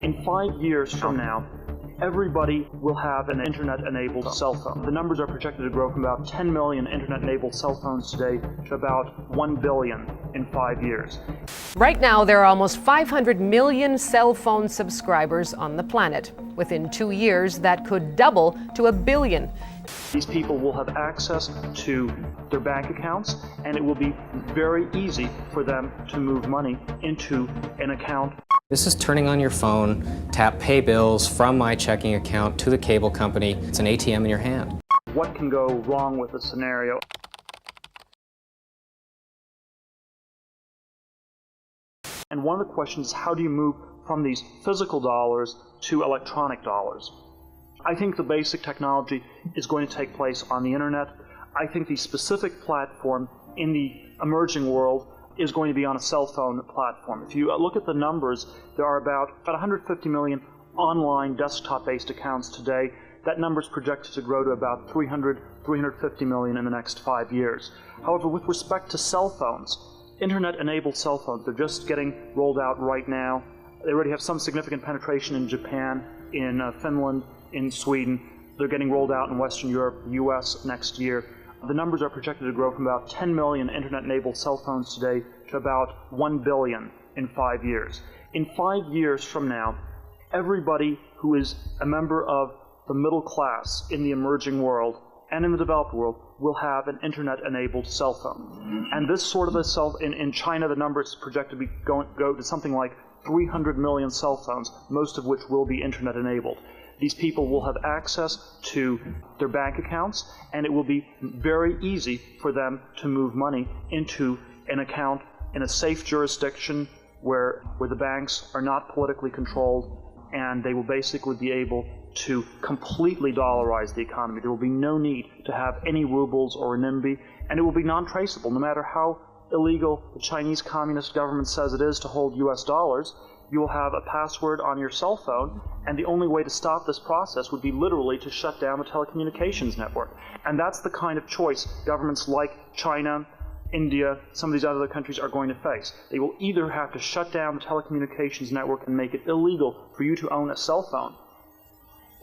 In 5 years from now, everybody will have an internet-enabled cell phone. The numbers are projected to grow from about 10 million internet-enabled cell phones today to about 1 billion in 5 years. Right now, there are almost 500 million cell phone subscribers on the planet. Within 2 years, that could double to 1 billion. These people will have access to their bank accounts, and it will be very easy for them to move money into an account. This is turning on your phone, tap pay bills from my checking account to the cable company. It's an ATM in your hand. What can go wrong with the scenario? And one of the questions is, how do you move from these physical dollars to electronic dollars? I think the basic technology is going to take place on the internet. I think the specific platform in the emerging world is going to be on a cell phone platform. If you look at the numbers, there are about 150 million online desktop-based accounts today. That number is projected to grow to about 350 million in the next 5 years. However, with respect to cell phones, internet-enabled cell phones, they're just getting rolled out right now. They already have some significant penetration in Japan, in Finland, in Sweden. They're getting rolled out in Western Europe, the US next year. The numbers are projected to grow from about 10 million internet-enabled cell phones today to about 1 billion in 5 years. In 5 years from now, everybody who is a member of the middle class in the emerging world and in the developed world will have an internet-enabled cell phone. And this sort of a in China, the number is projected to be go to something like 300 million cell phones, most of which will be internet-enabled. These people will have access to their bank accounts, and it will be very easy for them to move money into an account in a safe jurisdiction where the banks are not politically controlled, and they will basically be able to completely dollarize the economy. There will be no need to have any rubles or renminbi, and it will be non-traceable. No matter how illegal the Chinese Communist government says it is to hold US dollars, you will have a password on your cell phone, and the only way to stop this process would be literally to shut down the telecommunications network. And that's the kind of choice governments like China, India, some of these other countries are going to face. They will either have to shut down the telecommunications network and make it illegal for you to own a cell phone,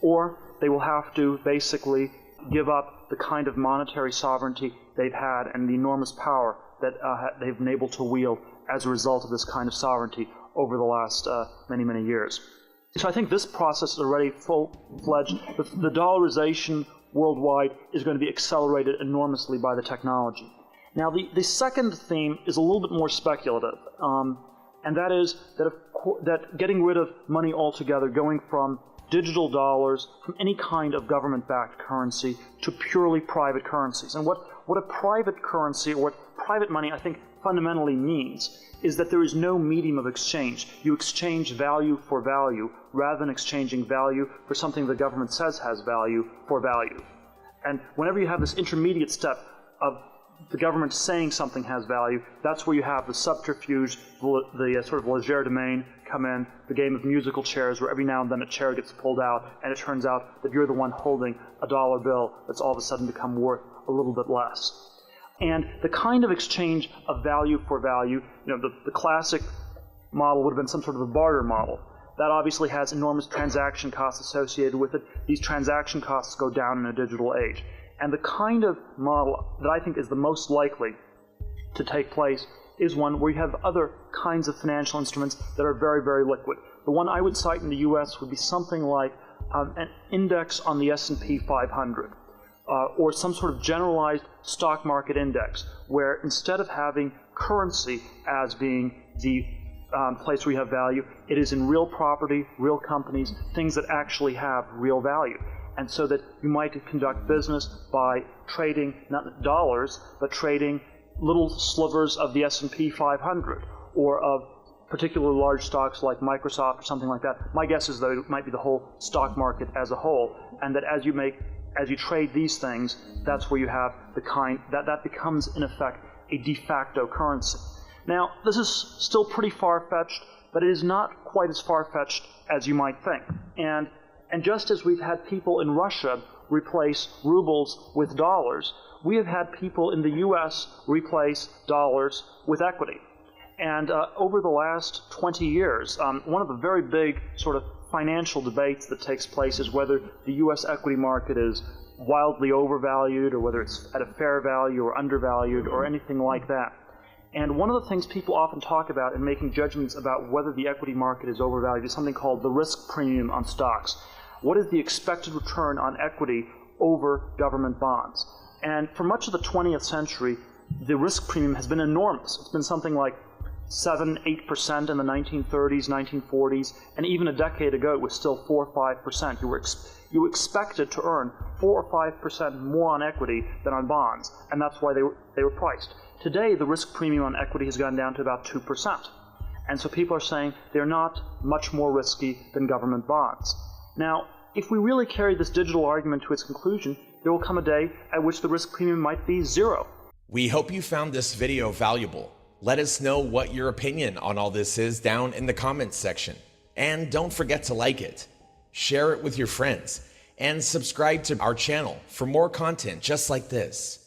or they will have to basically give up the kind of monetary sovereignty they've had and the enormous power that they've been able to wield as a result of this kind of sovereignty over the last many, many years. So I think this process is already full-fledged. The dollarization worldwide is going to be accelerated enormously by the technology. Now, the second theme is a little bit more speculative, and that is that getting rid of money altogether, going from digital dollars, from any kind of government-backed currency, to purely private currencies. And what a private currency, or what private money, I think, fundamentally means is that there is no medium of exchange. You exchange value for value rather than exchanging value for something the government says has value for value. And whenever you have this intermediate step of the government saying something has value, that's where you have the subterfuge, the sort of legerdemain come in, the game of musical chairs, where every now and then a chair gets pulled out and it turns out that you're the one holding a dollar bill that's all of a sudden become worth a little bit less. And the kind of exchange of value for value, the classic model would have been some sort of a barter model. That obviously has enormous transaction costs associated with it. These transaction costs go down in a digital age. And the kind of model that I think is the most likely to take place is one where you have other kinds of financial instruments that are very, very liquid. The one I would cite in the US would be something like an index on the S&P 500. Or some sort of generalized stock market index, where instead of having currency as being the place where you have value, it is in real property, real companies, things that actually have real value. And so that you might conduct business by trading not dollars, but trading little slivers of the S&P 500, or of particularly large stocks like Microsoft or something like that. My guess is that it might be the whole stock market as a whole, and that as you trade these things, that's where you have the kind that becomes in effect a de facto currency. Now, this is still pretty far-fetched, but it is not quite as far-fetched as you might think. And just as we've had people in Russia replace rubles with dollars, we have had people in the US replace dollars with equity. And over the last 20 years, one of the very big sort of financial debates that takes place is whether the U.S. equity market is wildly overvalued or whether it's at a fair value or undervalued or anything like that. And one of the things people often talk about in making judgments about whether the equity market is overvalued is something called the risk premium on stocks. What is the expected return on equity over government bonds? And for much of the 20th century, the risk premium has been enormous. It's been something like 7–8% in the 1930s, 1940s, and even a decade ago it was still 4 or 5%. You expected to earn 4 or 5% more on equity than on bonds, and that's why they were priced. Today, the risk premium on equity has gone down to about 2%, and so people are saying they're not much more risky than government bonds. Now, if we really carry this digital argument to its conclusion, there will come a day at which the risk premium might be zero. We hope you found this video valuable. Let us know what your opinion on all this is down in the comments section. And don't forget to like it, share it with your friends, and subscribe to our channel for more content just like this.